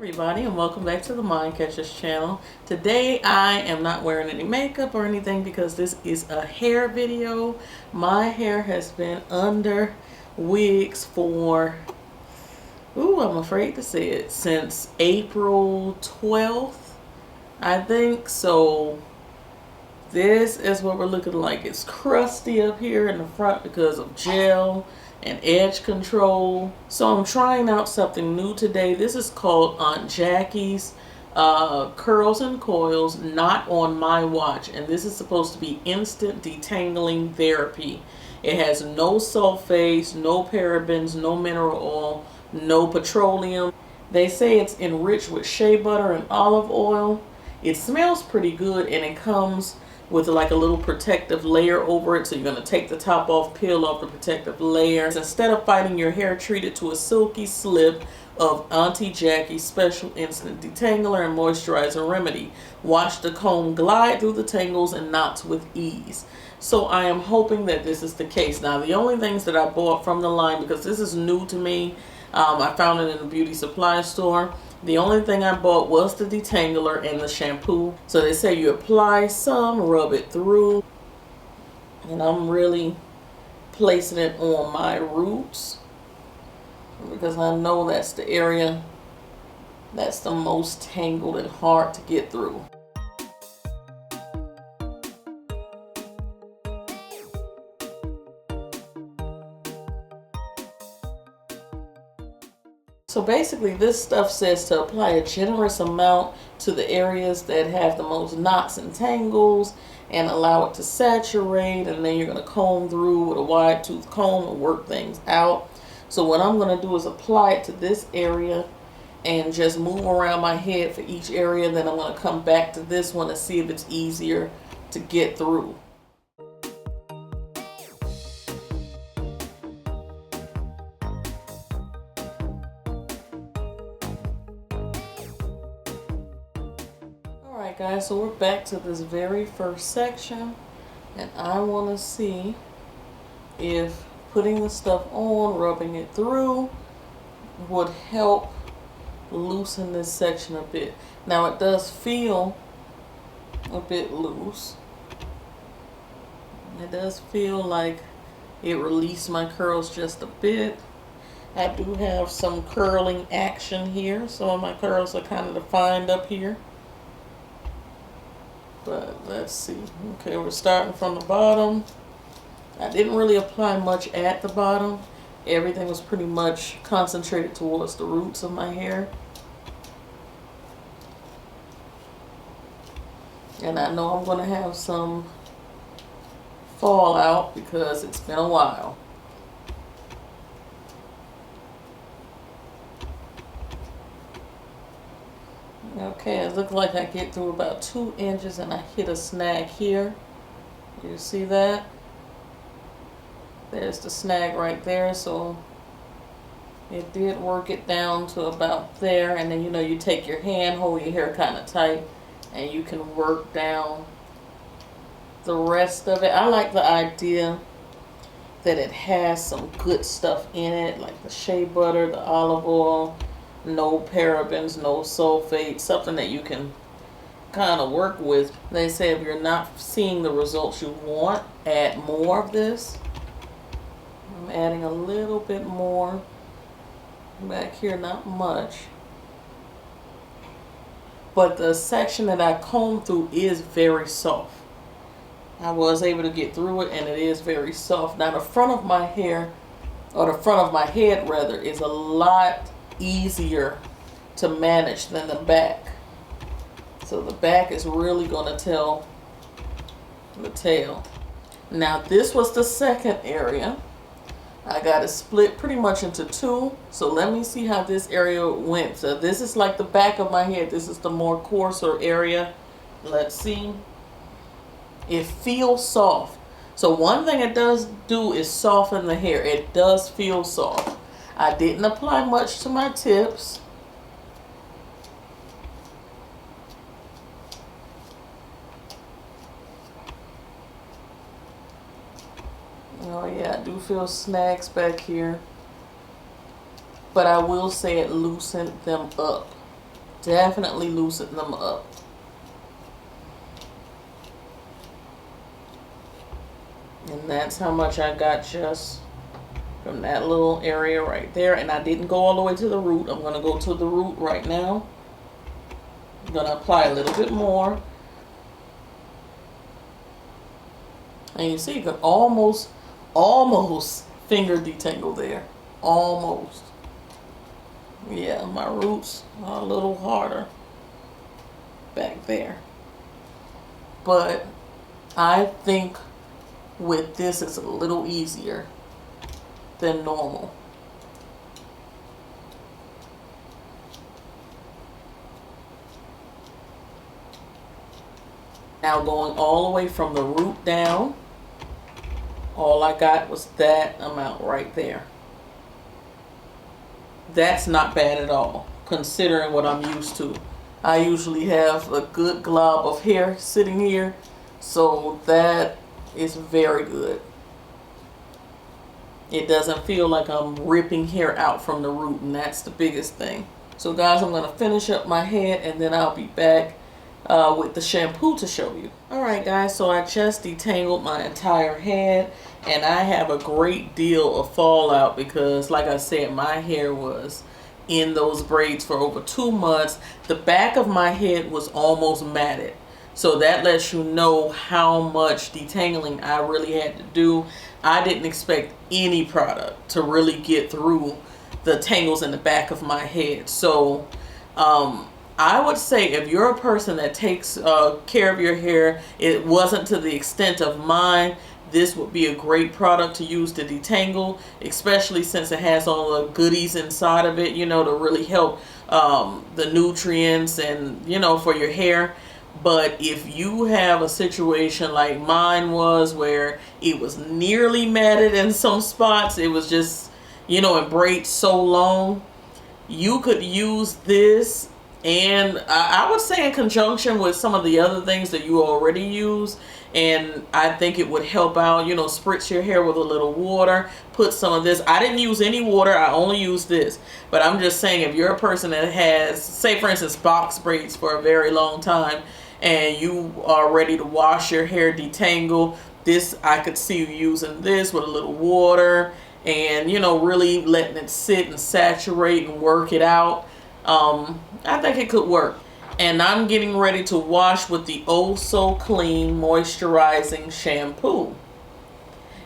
Everybody, and welcome back to the Mind Catchers channel. Today I am not wearing any makeup or anything because this is a hair video. My hair has been under wigs for, I'm afraid to say it, since April 12th, I think. So this is what we're looking like. It's crusty up here in the front because of gel and edge control. So I'm trying out something new today. This is called Aunt Jackie's Curls and Coils, not on my watch. And this is supposed to be instant detangling therapy. It has no sulfates, no parabens, no mineral oil, no petroleum. They say it's enriched with shea butter and olive oil. It smells pretty good, and it comes with like a little protective layer over it. So you're going to take the top off, peel off the protective layers. Instead of fighting your hair, treat it to a silky slip of Auntie Jackie's special instant detangler and moisturizer remedy. Watch the comb glide through the tangles and knots with ease. So I am hoping that this is the case. Now, the only things that I bought from the line, because this is new to me, I found it in a beauty supply store. The only thing I bought was the detangler and the shampoo. So they say you apply some, rub it through. And I'm really placing it on my roots because I know that's the area that's the most tangled and hard to get through. So basically this stuff says to apply a generous amount to the areas that have the most knots and tangles and allow it to saturate, and then you're going to comb through with a wide tooth comb and work things out. So what I'm going to do is apply it to this area and just move around my head for each area. Then I'm going to come back to this one and see if it's easier to get through. Alright guys, so we're back to this very first section, and I want to see if putting the stuff on, rubbing it through, would help loosen this section a bit. Now it does feel a bit loose. It does feel like it released my curls just a bit. I do have some curling action here. Some of my curls are kind of defined up here. But let's see. Okay, we're starting from the bottom. I didn't really apply much at the bottom. Everything was pretty much concentrated towards the roots of my hair. And I know I'm going to have some fallout because it's been a while. Okay, it looked like I get through about 2 inches and I hit a snag here. You see that? There's the snag right there. So it did work it down to about there. And then, you take your hand, hold your hair kind of tight, and you can work down the rest of it. I like the idea that it has some good stuff in it, like the shea butter, the olive oil, no parabens, no sulfate, something that you can kind of work with. They say if you're not seeing the results you want, add more of this. I'm adding a little bit more back here, not much. But the section that I combed through is very soft. I was able to get through it, and it is very soft. Now the front of my hair, or the front of my head rather, is a lot easier to manage than the back. So the back is really going to tell the tale. Now this was the second area. I got it split pretty much into two. So let me see how this area went. So this is like the back of my head. This is the more coarser area. Let's see. It feels soft. So one thing it does do is soften the hair. It does feel soft. I didn't apply much to my tips. Oh yeah, I do feel snags back here. But I will say it loosened them up. Definitely loosen them up. And that's how much I got just from that little area right there. And I didn't go all the way to the root. I'm going to go to the root right now. I'm going to apply a little bit more. And you see, you can almost finger detangle there. Almost. Yeah, my roots are a little harder back there. But I think with this it's a little easier than normal. Now going all the way from the root down, all I got was that amount right there. That's not bad at all, considering what I'm used to. I usually have a good glob of hair sitting here, so that is very good. It doesn't feel like I'm ripping hair out from the root, and that's the biggest thing. So guys, I'm going to finish up my head, and then I'll be back with the shampoo to show you. Alright guys, so I just detangled my entire head, and I have a great deal of fallout because, like I said, my hair was in those braids for over 2 months. The back of my head was almost matted. So that lets you know how much detangling I really had to do. I didn't expect any product to really get through the tangles in the back of my head. So I would say if you're a person that takes care of your hair, it wasn't to the extent of mine, this would be a great product to use to detangle, especially since it has all the goodies inside of it, you know, to really help the nutrients and, you know, for your hair. But if you have a situation like mine was, where it was nearly matted in some spots, it was just, you know, in braids so long, you could use this, and I would say in conjunction with some of the other things that you already use, and I think it would help out. You know, spritz your hair with a little water, put some of this. I didn't use any water, I only used this. But I'm just saying, if you're a person that has, say for instance, box braids for a very long time, and you are ready to wash your hair, detangle, this, I could see you using this with a little water, and, you know, really letting it sit and saturate and work it out. I think it could work. And I'm getting ready to wash with the Oh So Clean Moisturizing Shampoo.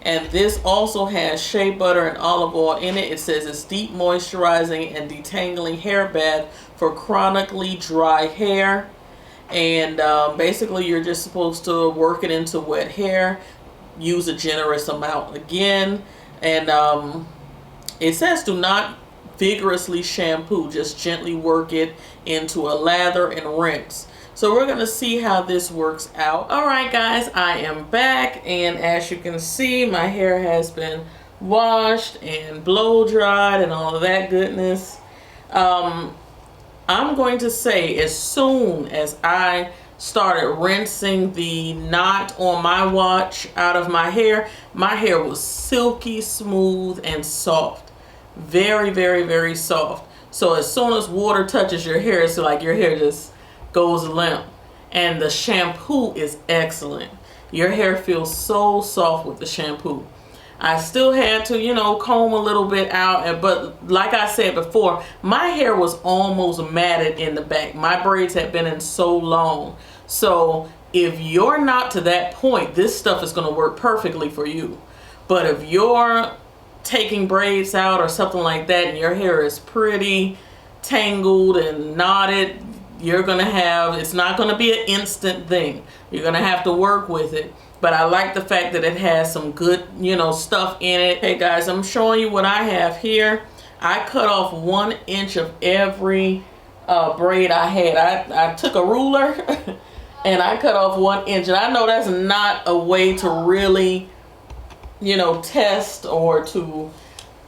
And this also has shea butter and olive oil in it. It says it's deep moisturizing and detangling hair bath for chronically dry hair. And basically you're just supposed to work it into wet hair. Use a generous amount again. And it says do not vigorously shampoo, just gently work it into a lather and rinse. So we're going to see how this works out. Alright guys, I am back, and as you can see, my hair has been washed and blow dried and all of that goodness. I'm going to say, as soon as I started rinsing the knot on my watch out of my hair was silky smooth and soft. Very, very, very soft. So as soon as water touches your hair, it's like your hair just goes limp. And the shampoo is excellent. Your hair feels so soft with the shampoo. I still had to, you know, comb a little bit out, but like I said before, my hair was almost matted in the back. My braids had been in so long. So if you're not to that point, this stuff is going to work perfectly for you. But if you're taking braids out or something like that and your hair is pretty tangled and knotted, you're gonna have, it's not gonna be an instant thing. You're gonna have to work with it. But I like the fact that it has some good, you know, stuff in it. Hey guys, I'm showing you what I have here. I cut off 1 inch of every braid I had. I took a ruler and I cut off 1 inch, and I know that's not a way to really, you know, test or to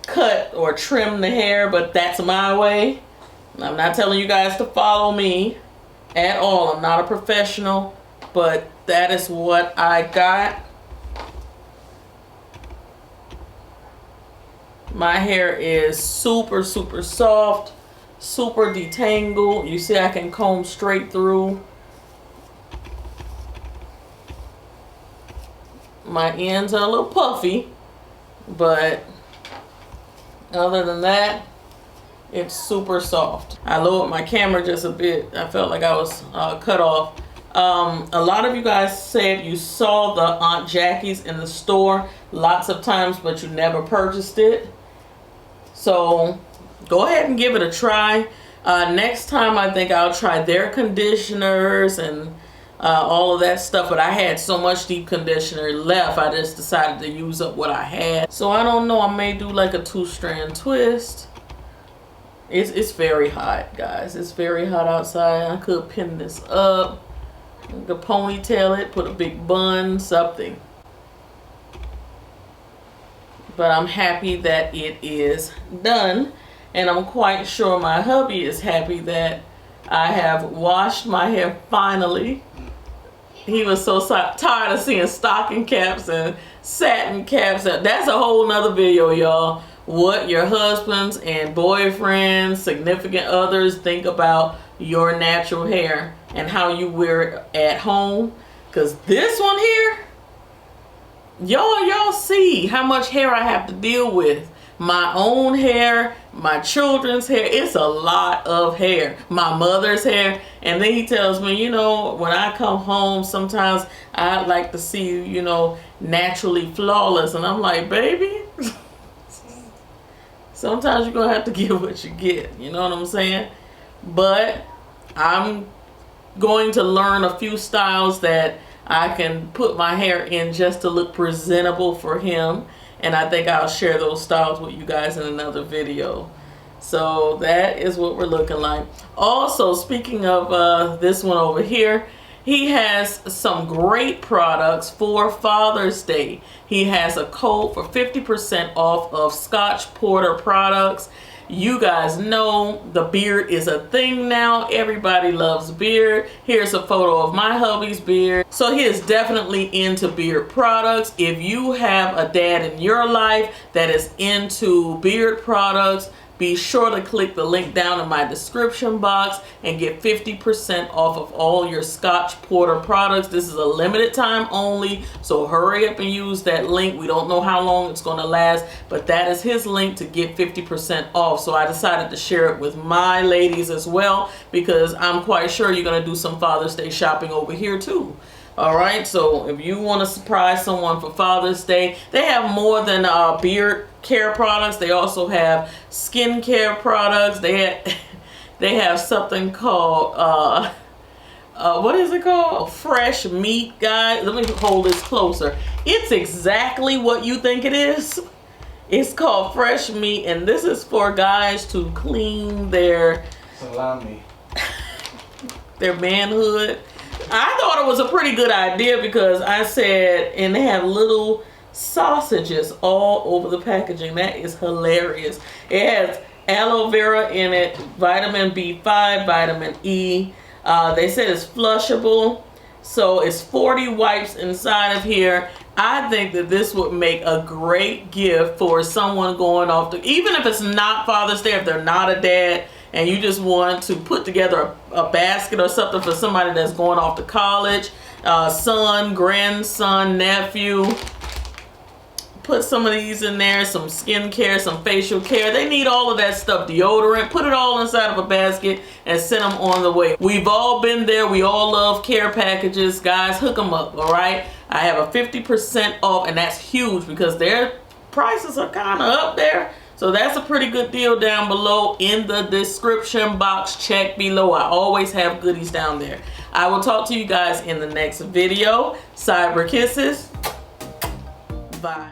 cut or trim the hair, but that's my way. I'm not telling you guys to follow me at all. I'm not a professional, but that is what I got. My hair is super, super soft, super detangled. You see I can comb straight through. My ends are a little puffy, but other than that, it's super soft. I lowered my camera just a bit. I felt like I was cut off. A lot of you guys said you saw the Aunt Jackie's in the store lots of times, but you never purchased it. So go ahead and give it a try. Next time I think I'll try their conditioners and all of that stuff, but I had so much deep conditioner left, I just decided to use up what I had. So I don't know, I may do like a 2-strand twist. It's very hot, guys. It's very hot outside. I could pin this up, I could ponytail it, put a big bun, something. But I'm happy that it is done, and I'm quite sure my hubby is happy that I have washed my hair finally. He was so tired of seeing stocking caps and satin caps. That's a whole nother video, y'all. What your husbands and boyfriends, significant others think about your natural hair and how you wear it at home. Because this one here, y'all see how much hair I have to deal with. My own hair, my children's hair, it's a lot of hair. My mother's hair. And then he tells me, you know, when I come home, sometimes I'd like to see you, you know, naturally flawless. And I'm like, baby, sometimes you're going to have to get what you get. You know what I'm saying? But I'm going to learn a few styles that I can put my hair in just to look presentable for him. And I think I'll share those styles with you guys in another video. So that is what we're looking like. Also, speaking of this one over here, he has some great products for Father's Day. He has a code for 50% off of Scotch Porter products. You guys know the beard is a thing now. Everybody loves beard. Here's a photo of my hubby's beard. So he is definitely into beard products. If you have a dad in your life that is into beard products, be sure to click the link down in my description box and get 50% off of all your Scotch Porter products. This is a limited time only, so hurry up and use that link. We don't know how long it's going to last, but that is his link to get 50% off. So I decided to share it with my ladies as well, because I'm quite sure you're going to do some Father's Day shopping over here too. All right, so if you want to surprise someone for Father's Day, they have more than beard care products. They also have skin care products. They have something called what is it called? Fresh meat, guys. Let me hold this closer. It's exactly what you think it is. It's called Fresh Meat, and this is for guys to clean their salami, their manhood. I thought it was a pretty good idea because I said, and they have little sausages all over the packaging. That is hilarious. It has aloe vera in it, vitamin B5, vitamin E. They said it's flushable. So it's 40 wipes inside of here. I think that this would make a great gift for someone going off to, even if it's not Father's Day, if they're not a dad, and you just want to put together a basket or something for somebody that's going off to college, son, grandson, nephew. Put some of these in there, some skincare, some facial care. They need all of that stuff, deodorant. Put it all inside of a basket and send them on the way. We've all been there. We all love care packages. Guys, hook them up, all right? I have a 50% off, and that's huge because their prices are kind of up there. So that's a pretty good deal down below in the description box. Check below. I always have goodies down there. I will talk to you guys in the next video. Cyber kisses. Bye.